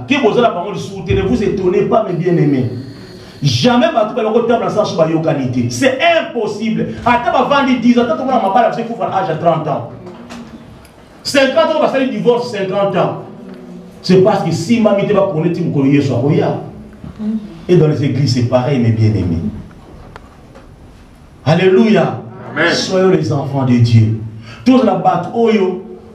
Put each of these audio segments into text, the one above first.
Qui vous a la parole de ne vous étonnez pas, mes bien-aimés. Jamais bateau va faire dans sa qualité. C'est impossible. Attends, avant 10 ans, attends, on va parler avec vous à l'âge de 30 ans. 50 ans, on va faire le divorce, 50 ans. C'est parce que si mamie va connaître une collier soit roya. Et dans les églises, c'est pareil, mes bien-aimés. Alléluia. Amen. Soyons les enfants de Dieu. Tous la bataille.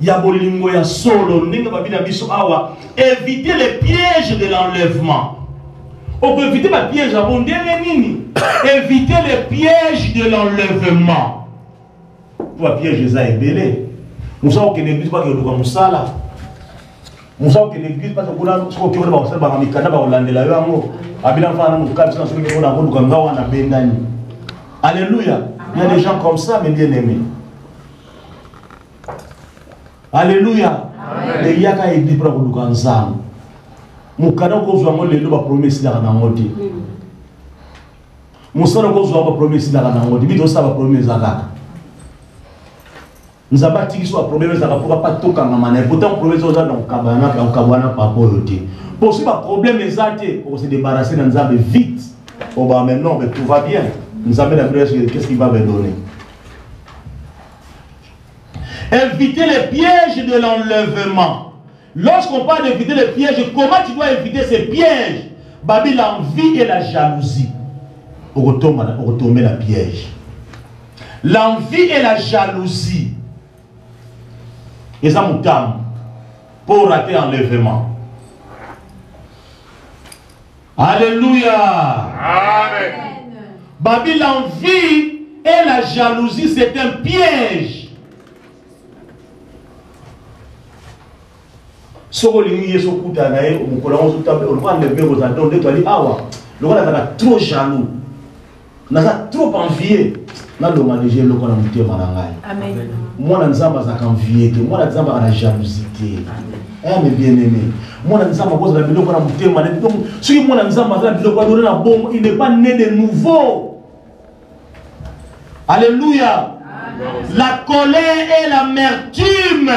Yabolingo solo, éviter les pièges de l'enlèvement. On peut éviter les pièges à bon nini. Éviter les pièges de l'enlèvement. Toi, piège ça est belé. Nous savons que l'église pas que nous comme ça là. Nous savons que l'église pas que nous avons ce que nous avons fait par les canaux par Hollande là. Abila fana nous calme sur ce que nous avons comme ça on a bendani. Alléluia. Il y a des gens comme ça, mes bien-aimés. Alléluia. Les yaka est dit pour nous ensemble. Mon cadeau que vous avez le promesse là dans notre vie. Mon cadeau que vous avez promesse là dans notre vie. Bito ça va promesse là. Nous avons dit que soit promesse là pour pas toquer en main. Pourtant promesse là dans kabana par poyoté. Pour ce problème exact pour se débarrasser dans Nzambe vite. Oh bah maintenant mais tout va bien. Nous avons la prière qu'est-ce qu'il va me donner. Éviter les pièges de l'enlèvement. Lorsqu'on parle d'éviter les pièges, comment tu dois éviter ces pièges? Babi, l'envie et la jalousie. On retombe la piège. L'envie et la jalousie. Et ça me calme. Pour rater l'enlèvement. Alléluia. Amen. Babi, l'envie et la jalousie, c'est un piège. Soko lingi yeso kuta na ye mukola on sotabe on va enlever vos attentes toi dit awa le gars là trop jaloux n'a trop envié na le manager le kona mutema na ngai amen moi na nzamba za envier que moi na nzamba na jalousie eh mes bien-aimés moi na nzamba cause la biloko na mutema donc si moi na nzamba za biloko donner na bon il n'est pas né de nouveau. Alléluia. La colère et l'amertume,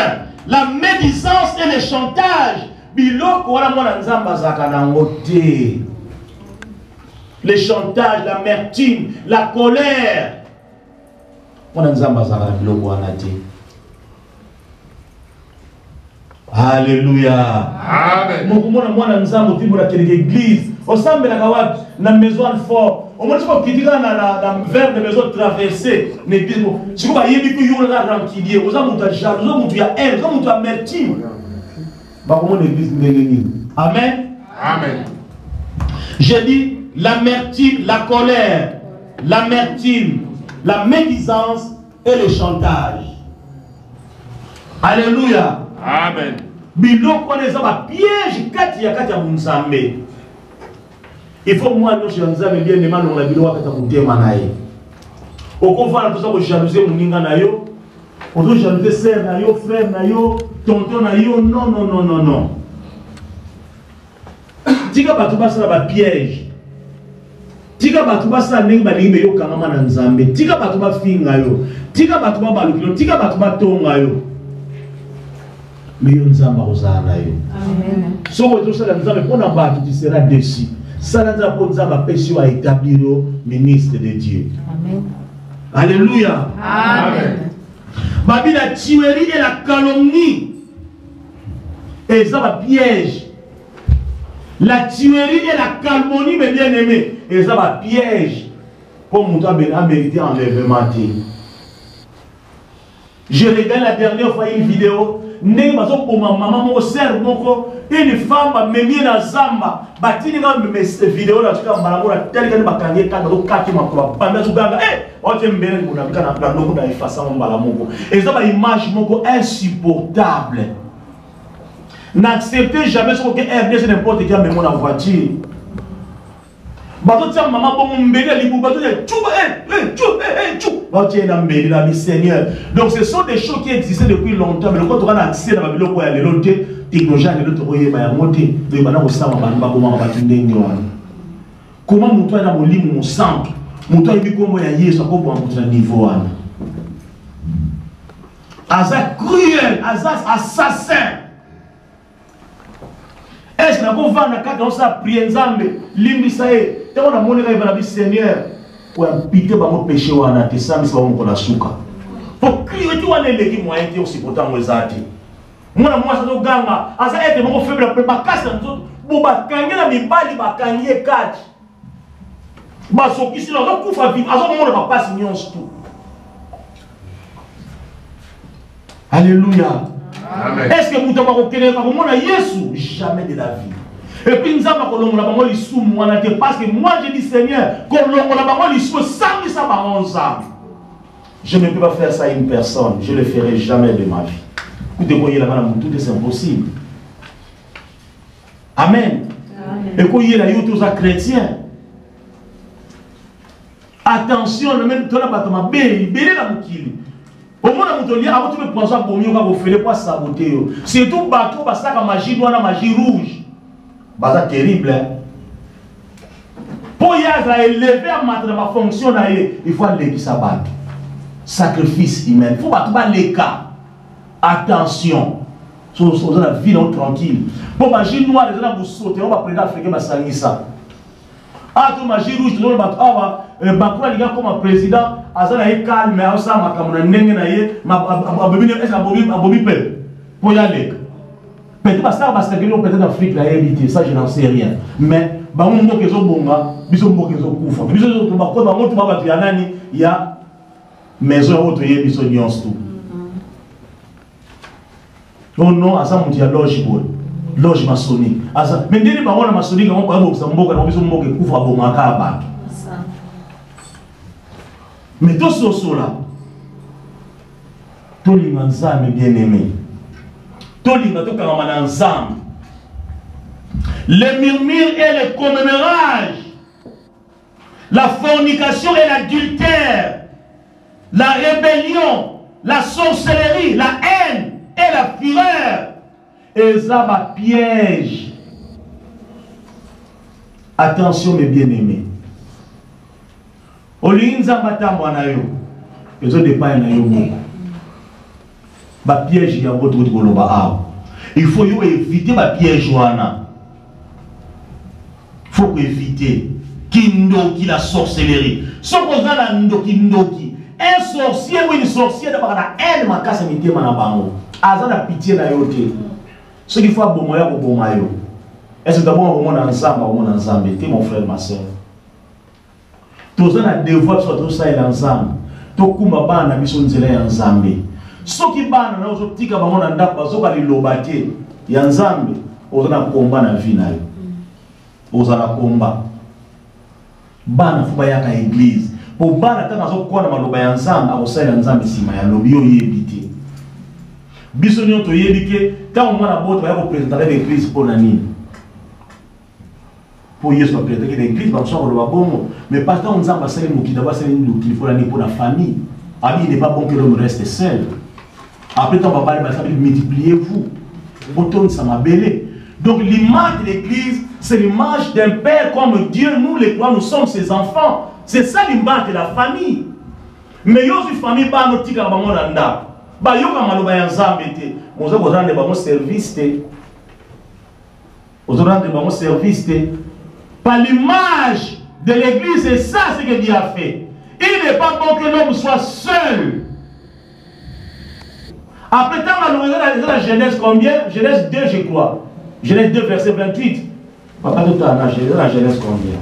la médisance et le chantage. Le chantage, l'amertume, la colère. Alléluia. Amen. Au sein de la maison fort, au moins, si vous dans la verre de maison traversée, si vous voyez que vous avez tranquille, vous avez jaloux, vous avez haine, vous avez amertume. Amen. Amen. J'ai dit l'amertume, la colère, l'amertume, la médisance et le chantage. Alléluia. Amen. Biloko les a piège katia munzambe. Il faut moi nous chez nzambe bien les man on la biloko kata mutema naye. Okovana tout ça ko jalouser muninga na yo. On doit jalouser sœur na yo, frère na yo, tonton na yo. Non non non non non. Tika batu basa ba piège. Tika batu basa ndenge ba lingi yo kangama na nzambe. Tika batu ba finga yo. Tika batu ba balukilo, tika batu ba tonga yo. Mais on nzamba ozana yo. Amen. So tout ça nzambe pona ba tu seras déçu. Ça nzamba pona nzamba pesi wa établir ministre de Dieu. Amen. Alléluia. Amen. Babi la tuerie et la calomnie. Et ça va piège. La tuerie et la calomnie, mes bien-aimés. Et ça va piège. Pour mon temps mériter enlèvement. Je regarde la dernière fois une vidéo. Une femme a mené la zamba. Batini dans mes vidéos là, tu as malamoura tel que ma carrière quand on kaki ma croix. Pendant tout ganga, on t'aime bien pour la quand on a l'eau dans les façons malamoura. Et ça va image moko insupportable. N'acceptez jamais ce que RDC n'importe qui a même en voiture. Bato tia maman bon mbele libu bato tia chou Seigneur. Donc ce sont des choses qui existaient depuis longtemps mais quand on a accès dans la biloko ya lelo te technologie de l'autre oye ba ya moté de bana ko sama bana ba boma ba tundenge wana. Comment muto na molimo mo centre muto ibi kombo ya Yesu ko bo muto na niveau wana. Aza cruel, aza assassin. est-ce que vous avez prié Nzambe, limbisaye, te on a monné la vie Seigneur, pour impiter mon péché ou en ça, mais c'est pas mon konasuka. Pour crier tout en élégué moyen qui aussi pourtant moi zati. Moi ça do ganga, asa être mon faible pour pas casser nous autres, pour pas gagner la mibali, pas gagner catch. Bah so qui si là coup fa vivre, asa mon pas passer nions tout. Alléluia. Amen. Est-ce que vous avez reconnu comme mon Jésus jamais de la vie? Et puis nous avons colombo la bango lisou moi parce que moi je dis Seigneur colombo la bango lisou sans ça par ensemble. Je ne peux pas faire ça à une personne, je ne le ferai jamais de ma vie. Écoutez moi il y a là tout c'est impossible. Amen. Et quand il y a là tous les chrétiens. Attention, ne même toi pas ma belle la mukili. Au moins la mutoli avant tu peux penser pour mieux quand vous faites pas saboter. C'est tout bateau parce que magie noire, la magie rouge. C'est terrible. Pour y élever à ma fonction, il faut aller sabat. Sacrifice humain. Il faut pas les cas. Attention. Sur la vie tranquille. Pour magie noire, les gens vous sauter, on va prendre l'Afrique, ça. Ah, tout magie rouge, tout le monde Bakura les gars comme président, Azana est calme, mais ça ma kamuna nenge na ye, ma abobine est abobi peuple. Pour y aller. Peut-être pas ça parce que peut-être l'Afrique l'a évité, ça je n'en sais rien. Mais bah on moque les bonga, biso moque les kufa. Biso to ba ko ba moto ba ba nani ya maison autre ye biso nyons tout. Oh non, asa muti ya loge boy. Loge maçonnique. Asa mais ndeni ba ona maçonnique on ba ko mboka na biso moque kufa bonga ka ba. Mais tout ce là, tout les ensemble bien-aimé, tout les ensemble, les murmures et les commémorages, la fornication et l'adultère, la rébellion, la sorcellerie, la haine et la fureur, et ça va piège. Attention mes bien-aimés. Olinza matambo na yo ezo dépend na yo moko ba piège ya votre koloba a il faut yo éviter ba piège wana faut éviter kindoki la sorcellerie sokoza na ndoki un sorcier ou une sorcière d'abord na haine makasa mitema na bango aza na pitié na yo te ce qu'il faut bomo ya bomo yo est-ce que d'abord on na ensemble te mon frère ma sœur. Tous les devoirs sont tous ensemble. Tout le monde a ensemble. Ceux qui ont un combat dans la vie. Ils ont combat. Bana fuba yaka église. Pour bana tanga zo kwa na maloba ya nzamba akosala nzambe sima ya lobi yo yebite. Biso nyo to yebike tant mwana boto ya ko présenter l'église pour na nini. Pour Yesu présenter l'église ba so lo bongo mais pas tant nzamba sala mukida ba sala nduki pour la famille. Ami il n'est pas bon que l'homme reste seul. Après tant ba ba ça multipliez-vous. Autant ça m'a belé. Donc l'image de l'église, c'est l'image d'un père comme Dieu. Nous les croix, nous sommes ses enfants. C'est ça l'image de la famille. Mais yo si famille ba no tika ba mona nda. Ba yo ka maloba ya nzambe te. Mozo ko rendre ba mo service te. Ozo rendre ba mo service te. Par l'image de l'église, c'est ça ce que Dieu a fait. Il n'est pas bon que l'homme soit seul. Après tant la Genèse combien? Genèse 2 je crois. Genèse 2 verset 28. Papa tout à l'heure, la Genèse combien?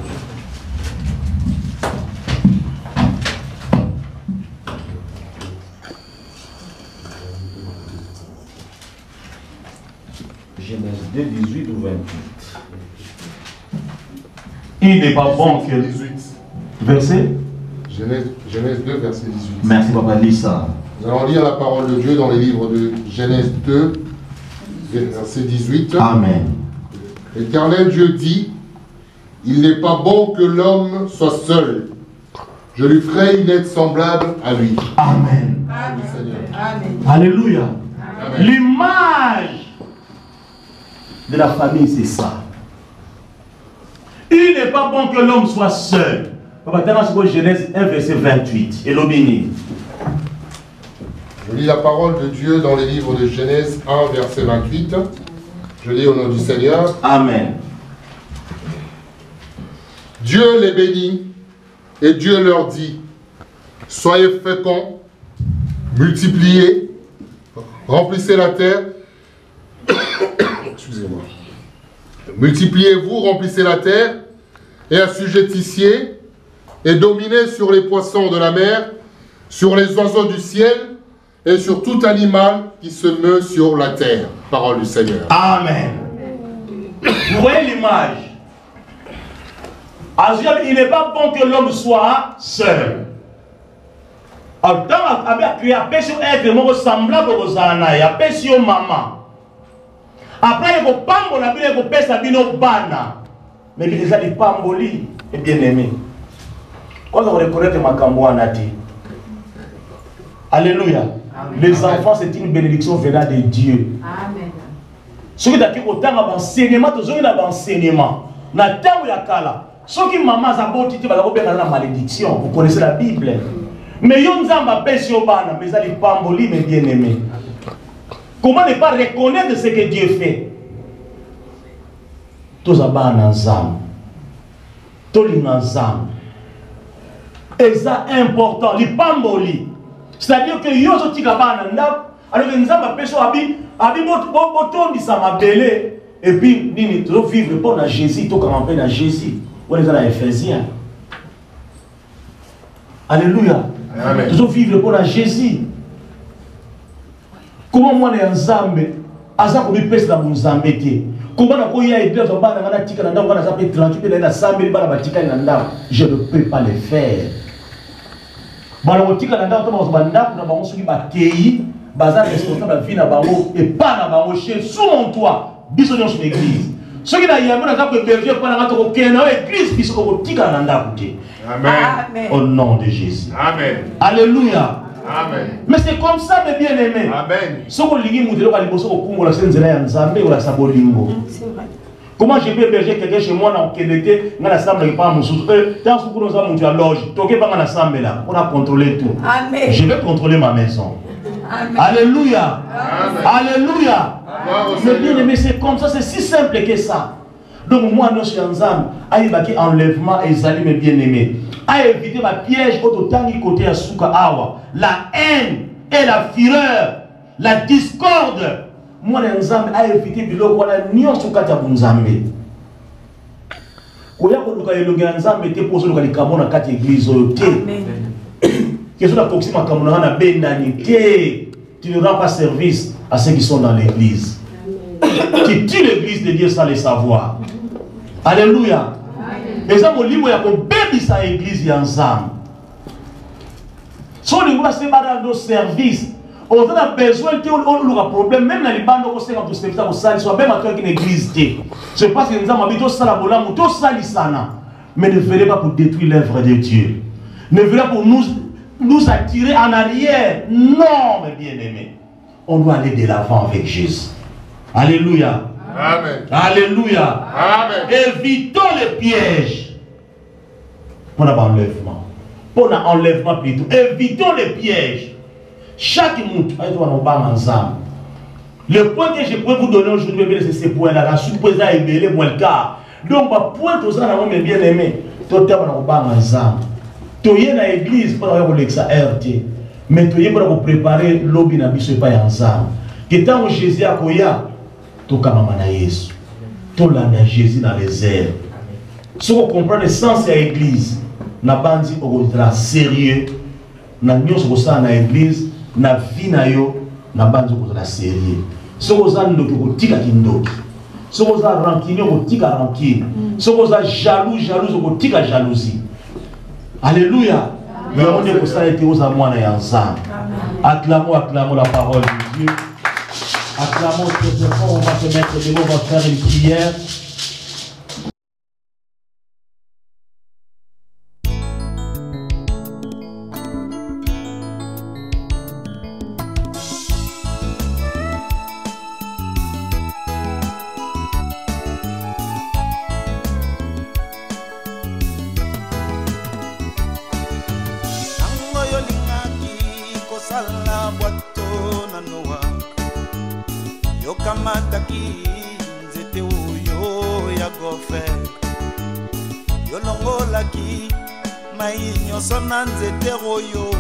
Genèse 2, 18 ou 28. Il n'est pas bon que... 18. Verset? Genèse 2, verset 18. Merci papa, lis ça. Nous allons lire la parole de Dieu dans les livres de Genèse 2, verset 18. Amen. L'Éternel Dieu dit, il n'est pas bon que l'homme soit seul. Je lui ferai une aide semblable à lui. Amen. Amen. Amen. Alléluia. L'image de la famille, c'est ça. Il n'est pas bon que l'homme soit seul. Genèse 1, verset 28. Et l'obéni. Je lis la parole de Dieu dans les livres de Genèse 1, verset 28. Je lis au nom du Seigneur. Amen. Dieu les bénit et Dieu leur dit, soyez féconds, multipliez, remplissez la terre. Excusez-moi. Multipliez-vous, remplissez la terre et assujettissez et dominez sur les poissons de la mer, sur les oiseaux du ciel et sur tout animal qui se meut sur la terre. Parole du Seigneur. Amen. Vous voyez l'image. Il n'est pas bon que l'homme soit seul. Alors, quand il a créé un être semblable aux Zana, il a péché aux mamans. Après, il y a pambo, il y a péché aux bana. Mais il y a des pamboli, et bien aimé. Quand on reconnaît ma camboanati. Alléluia. Amen. Les enfants, c'est une bénédiction venant de Dieu. Amen. Ceux qui ont autant d'enseignement, tous ceux qui ont enseignement. Na temps où il y a kala. Ceux qui maman a beau titre, la malédiction. Vous connaissez la Bible. Mais yon zamba pèse au bana, mais ça les pamboli, mes bien-aimés. Comment ne pas reconnaître ce que Dieu fait? Tous abana ensemble. Tous les ensemble. Et ça important, les pamboli. C'est-à-dire que yo so tika bana ndap, alors que nzamba pèse abi boton di sama belé. Et puis, nous devons vivre pour Jésus, tout comme on appelle Jésus. On est dans l'Éphésiens. Alléluia. Nous devons vivre pour Jésus. Comment moi, on est en Zambé, Asa ko bipes na Mozambique. Comment on a aidé dans bana ngana tika na ndako na zape 38 na na Zambé bana batika na ndako. Je ne peux pas le faire. Bana tika na ndako to ba ndako na bango soki ba tei, baza responsable de vie na bango et pas na bango chez sous mon toit. Biso dans une église. Ceux qui n'ont pas hébergé pendant l'église, ils sont Amen. Au nom de Jésus. Amen. Alléluia. Amen. Mais c'est comme ça, mes bien-aimés. Amen. Comment je peux héberger quelqu'un chez moi dans Kénété, dans l'assemblée, pas mon sous. Dans ce coup, nous avons une loge. Toquez pas dans l'assemblée là. On a contrôlé tout. Amen. Je vais contrôler ma maison. Amen. Alléluia. Amen. Alléluia. Mais bien aimé, c'est comme ça, c'est si simple que ça. Donc moi, nous sommes ensemble, à éviter enlèvement et salut mes bien-aimés. À éviter ma piège autant du côté à Souka Awa. La haine et la fureur, la discorde. Moi, nous sommes à éviter de l'eau, voilà, ni en Souka Tabunzambe. Quand on a le Ganzambe, tu poses le Cameroun dans 4 églises. Qu'est-ce que tu as fait? Tu ne rends pas service à ceux qui sont dans l'église. Tu tues l'église de Dieu sans le savoir. Alléluia. Et ça, mon livre, il y a un bébé dans l'église ensemble. Si on est dans nos services, on a besoin de un problème, même dans les bandes, on sait quand on se fait ça, soit même à une église. Je pense que nous avons habité au Salabolam, tout Salisana. Mais ne venez pas pour détruire l'œuvre de Dieu. Ne venez pas pour nous attirer en arrière. Non, mes bien-aimés. On doit aller de l'avant avec Jésus. Alléluia. Amen. Alléluia. Amen. Évitons les pièges. Pour l'enlèvement. Pour l'enlèvement plutôt. Évitons les pièges. Chaque monde, le point que je peux vous donner aujourd'hui, c'est ce point-là. La surprise est belle, moi le cas. Donc, le point que vous avez bien aimé, tout le temps, tu es dans l'église pour avoir RT. Mais tu es pour préparer l'objet na biso pas ensemble. Que tant que Jésus a koya, tu kama na Yesu. Tu l'as Jésus dans les airs. Si vous comprenez le sens de l'église, na bandi au sérieux, na nyos ko sa na église, na vie na yo, na bandi ko sérieux. Si vous avez ndoki tika kindoki. Si vous avez rancune ko tika rancune. Si vous avez jaloux ko tika jalousie. Alléluia. Mais on est pour ça été aux amours et ensemble. Acclamons la parole de Dieu. Acclamons très fort. On va se mettre devant, on va faire une prière. Yokamataki souffert. Yo longolaki mai nyonso na nzete oyo.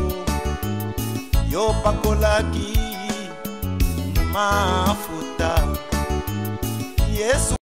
Yo pakolaki mafuta. Yesu